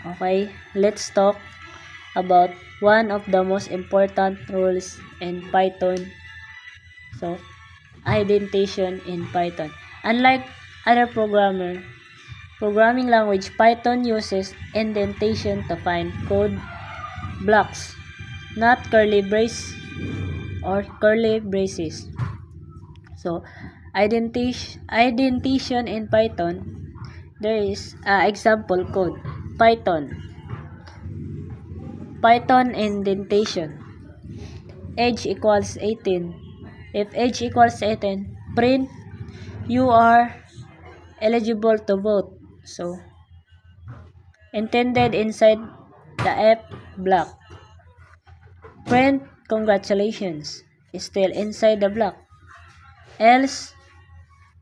Okay, let's talk about one of the most important rules in Python. So, indentation in Python. Unlike other programming language, Python uses indentation to find code blocks, not curly braces. So, indentation in Python, there is example code. Python indentation. Age equals 18. If age equals 18, print you are eligible to vote. So, intended inside the F block. Print congratulations still inside the block. Else,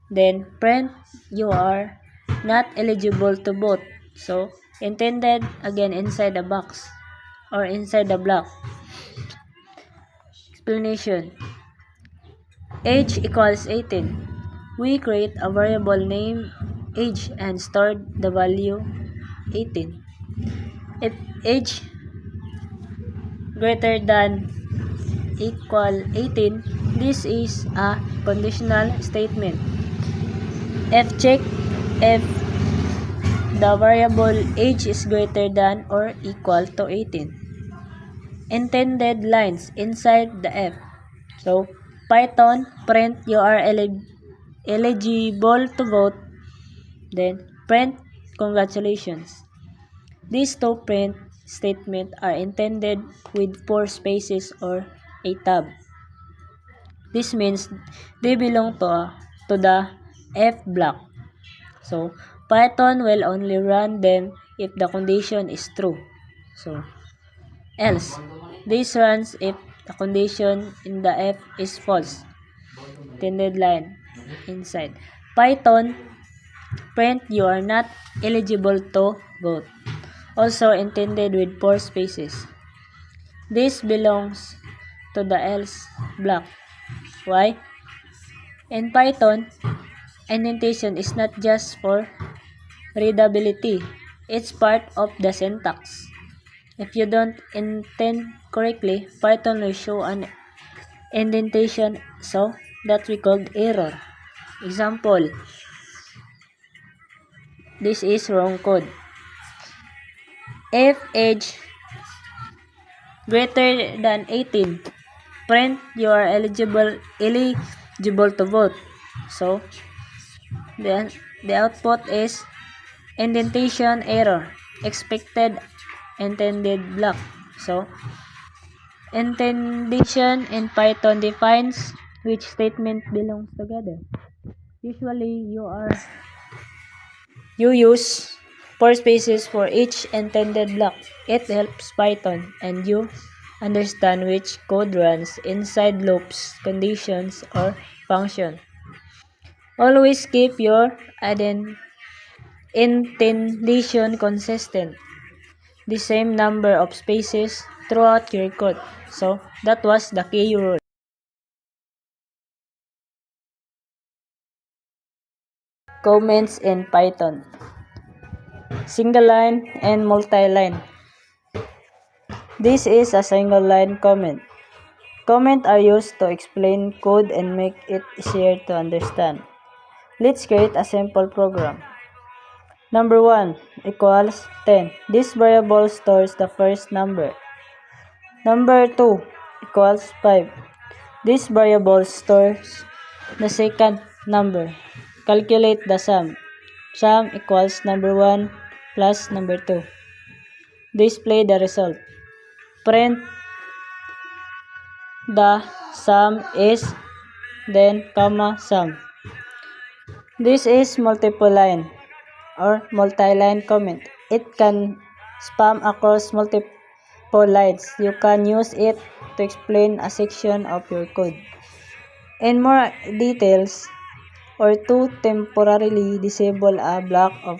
then print you are not eligible to vote. So, intended again inside the box or inside the block. Explanation. Age equals 18. We create a variable named age and stored the value 18. If age greater than equal 18, this is a conditional statement. Check if the variable age is greater than or equal to 18. Intended lines inside the F. So, Python print you are eligible to vote, then print congratulations. These two print statements are intended with 4 spaces or a tab. This means they belong to the F block. So, Python will only run them if the condition is true. So, else, this runs if the condition in the F is false. Intended line inside. Python print you are not eligible to vote. Also intended with 4 spaces. This belongs to the else block. Why? In Python, indentation is not just for readability. It's part of the syntax. If you don't intend correctly, Python will show an indentation, so that we called error. Example, this is wrong code. If age greater than 18, print you are eligible to vote. So, then the output is indentation error, expected intended block. So, indentation in Python defines which statement belongs together. Usually, you use 4 spaces for each intended block. It helps Python and you understand which code runs inside loops, conditions, or function. Always keep your indentation consistent, the same number of spaces throughout your code. So, that was the key rule. Comments in Python. Single line and multi-line. This is a single line comment. Comments are used to explain code and make it easier to understand. Let's create a simple program. Number 1 equals 10. This variable stores the first number. Number 2 equals 5. This variable stores the second number. Calculate the sum. Sum equals number 1 plus number 2. Display the result. Print the sum is, then comma sum. This is multiple line or multi-line comment. It can span across multiple lines. You can use it to explain a section of your code in more details or to temporarily disable a block of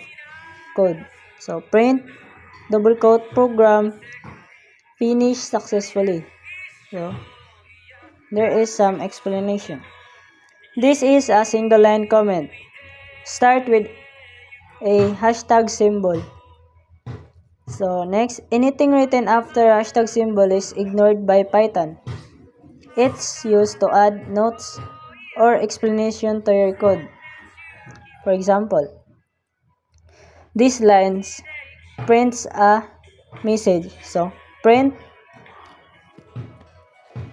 code. So, print, double quote, program finished successfully. So, there is some explanation. This is a single line comment. Start with a hashtag symbol. So next, anything written after hashtag symbol is ignored by Python. It's used to add notes or explanation to your code. For example, these lines prints a message. So print,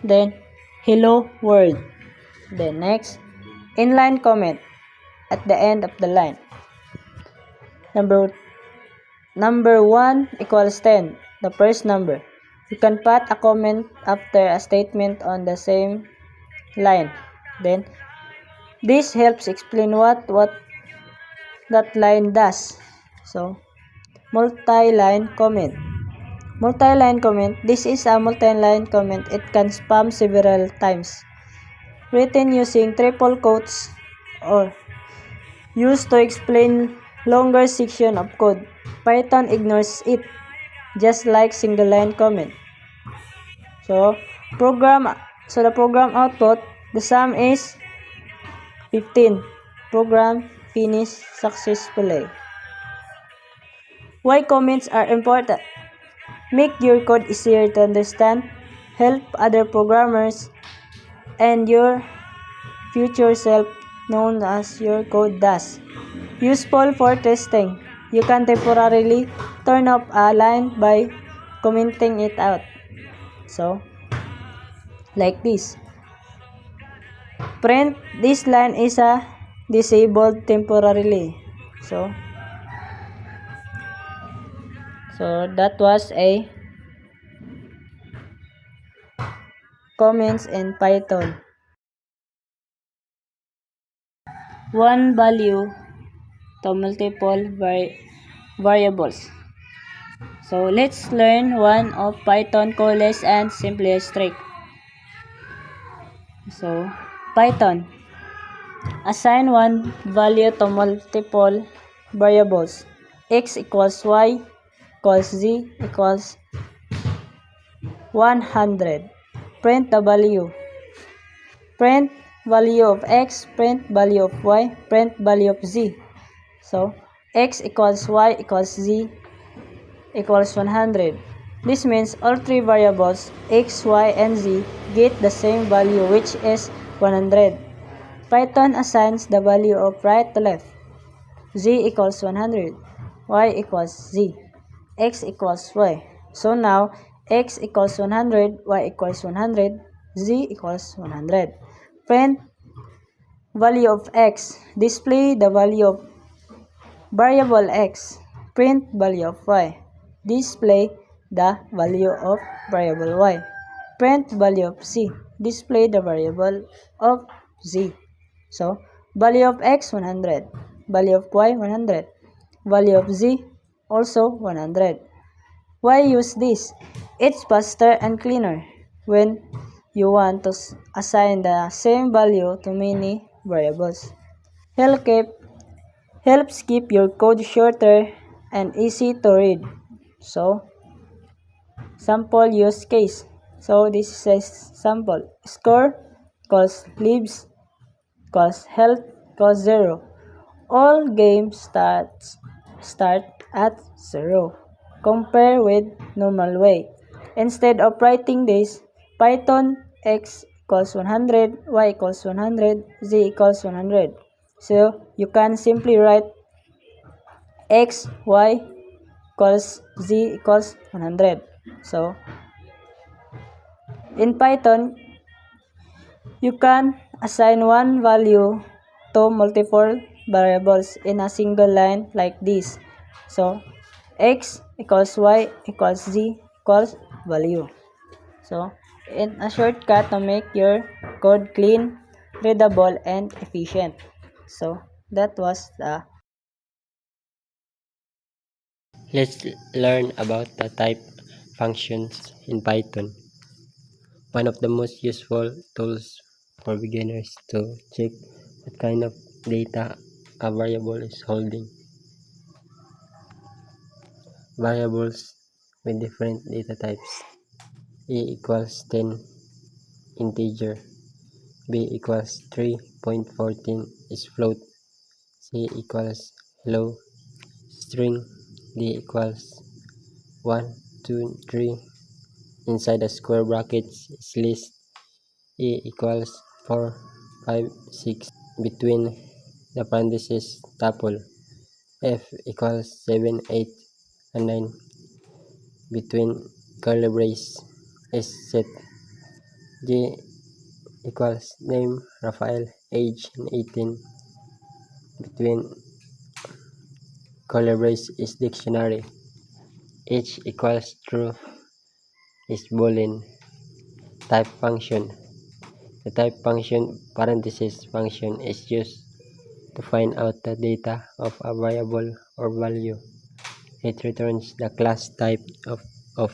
then hello world. Then next, inline comment at the end of the line. Number 1 equals 10, the first number. You can put a comment after a statement on the same line. Then this helps explain what that line does. So multi-line comment. Multi-line comment. This is a multi-line comment. It can spam several times. Written using triple quotes or used to explain longer section of code. Python ignores it, just like single line comment. So the program output, the sum is 15. Program finished successfully. Why comments are important? Make your code easier to understand, help other programmers, and your future self known as your code does. Useful for testing. You can temporarily turn off a line by commenting it out. So, like this. Print, this line is disabled temporarily. So that was a comments in Python. One value to multiple variables. So let's learn one of Python coolest and simplest trick. So Python, assign one value to multiple variables. X equals Y equals Z equals 100. Print the value. Print value of X, print value of Y, print value of Z. So X equals Y equals Z equals 100. This means all three variables X, Y, and Z get the same value, which is 100. Python assigns the value of right to left. Z equals 100, Y equals Z, X equals Y. So now X equals 100, Y equals 100, Z equals 100. Print value of X. Display the value of variable X. Print value of Y. Display the value of variable Y. Print value of Z. Display the variable of Z. So, value of X 100. Value of Y 100. Value of Z also 100. Why use this? It's faster and cleaner when you want to assign the same value to many variables. Helps keep your code shorter and easy to read. So, sample use case. So, this is a sample. Score equals lives equals health equals 0. All games start at 0. Compare with normal way. Instead of writing this, Python X equals 100, Y equals 100, Z equals 100. So you can simply write X, Y equals Z equals 100. So in Python, you can assign one value to multiple variables in a single line like this. So X equals Y equals Z equals value. So in a shortcut to make your code clean, readable, and efficient. So that was the. Let's learn about the type functions in Python. One of the most useful tools for beginners to check what kind of data a variable is holding. Variables with different data types. A equals 10 integer. B equals 3.14 is float. C equals hello string. D equals 1, 2, 3. Inside the square brackets is list E equals 4, 5, 6. Between the parentheses tuple F equals 7, 8, and 9. Between curly brace is set J equals name Rafael, age 18. Between curly brace is dictionary. H equals true is boolean. Type function. The type function parenthesis function is used to find out the data of a variable or value. It returns the class type of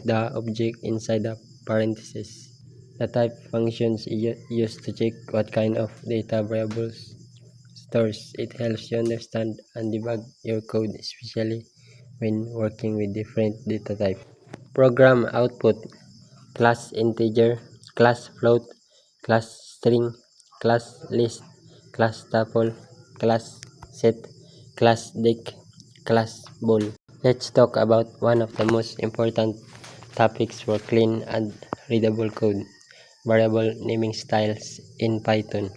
the object inside the parenthesis. The type functions used to check what kind of data variables stores. It helps you understand and debug your code, especially when working with different data types. Program output: class integer, class float, class string, class list, class tuple, class set, class dict, class bool. Let's talk about one of the most important topics for clean and readable code: variable naming styles in Python.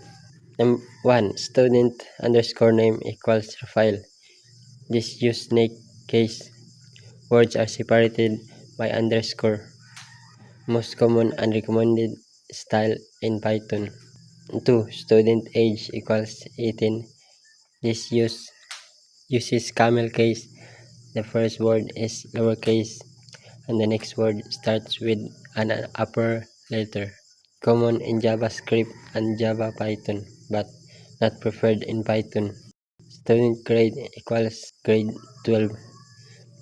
1. Student underscore name equals Rafael. This use snake case. Words are separated by underscore. Most common and recommended style in Python. 2. Student age equals 18. This uses camel case. The first word is lowercase and the next word starts with an upper letter. Common in JavaScript and Java Python, but not preferred in Python. Student grade equals grade 12.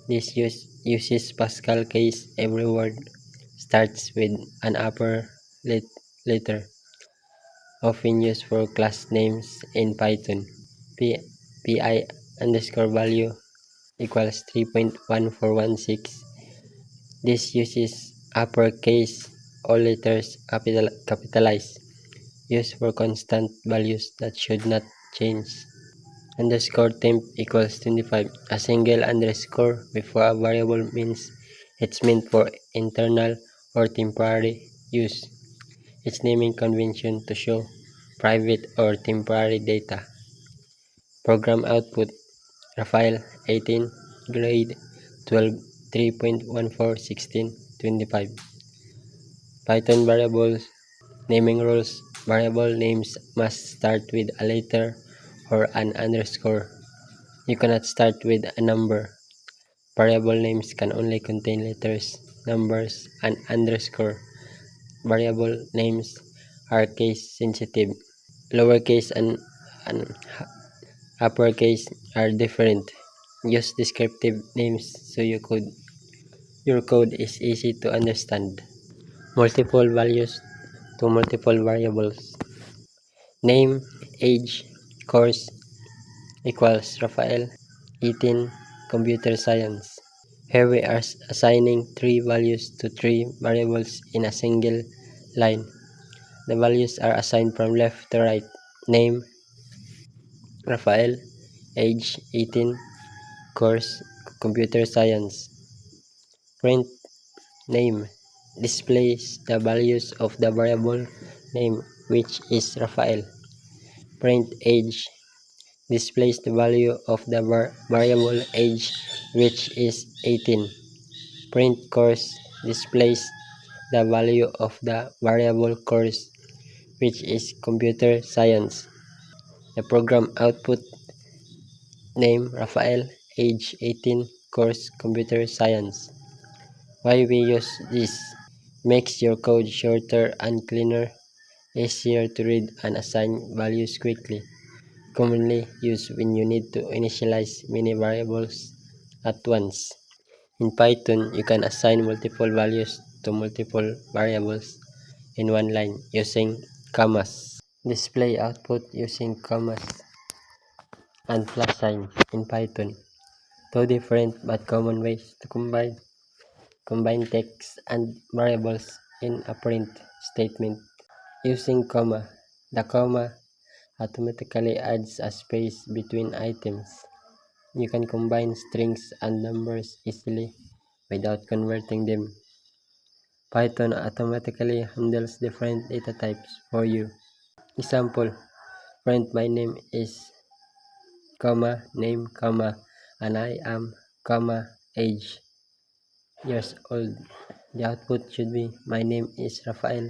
This uses Pascal case. Every word starts with an upper letter, often used for class names in Python. Pi underscore value equals 3.1416. This uses uppercase, all letters capitalized, used for constant values that should not change. Underscore temp equals 25. A single underscore before a variable means it's meant for internal or temporary use. It's naming convention to show private or temporary data. Program output: Rafael, 18, grade 12, 3.1416, 25. Python variables naming rules: variable names must start with a letter or an underscore. You cannot start with a number. Variable names can only contain letters, numbers, and underscore. Variable names are case sensitive. Lowercase and uppercase are different. Use descriptive names so your code is easy to understand. Multiple values to multiple variables. Name, age, course equals Rafael, 18, computer science. Here we are assigning 3 values to 3 variables in a single line. The values are assigned from left to right. Name, Rafael, age 18, course, computer science. Print name displays the values of the variable name, which is Rafael. Print age displays the value of the variable age, which is 18. Print course displays the value of the variable course, which is computer science. The program output: name Rafael, age 18, course computer science. Why we use this? Makes your code shorter and cleaner, easier to read and assign values quickly. Commonly used when you need to initialize many variables at once. In Python, you can assign multiple values to multiple variables in one line using commas. Display output using commas and plus sign in Python. Two different but common ways to combine text and variables in a print statement. Using comma. The comma automatically adds a space between items. You can combine strings and numbers easily without converting them. Python automatically handles different data types for you. Example, print my name is, name, and I am, age, years old. The output should be my name is Rafael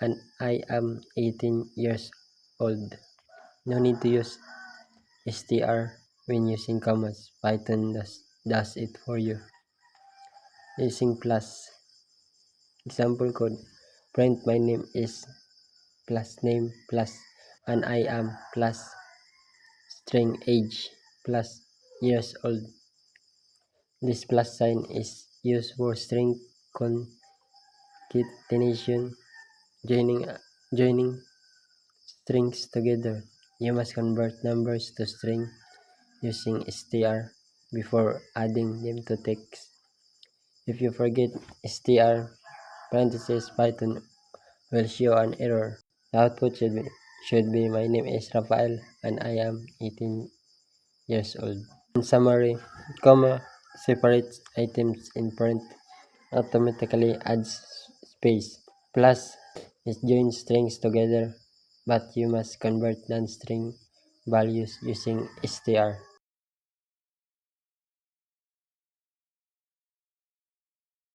and I am 18 years old. No need to use str when using commas. Python does it for you. Using plus. Example code. Print my name is plus name plus and I am plus string age plus years old. This plus sign is used for string concatenation, joining strings together. You must convert numbers to string using str before adding them to text. If you forget str parentheses, Python will show an error. The output should be my name is Rafael and I am 18 years old. In summary, comma separates items in print, automatically adds space. Plus is join strings together, but you must convert non-string values using str.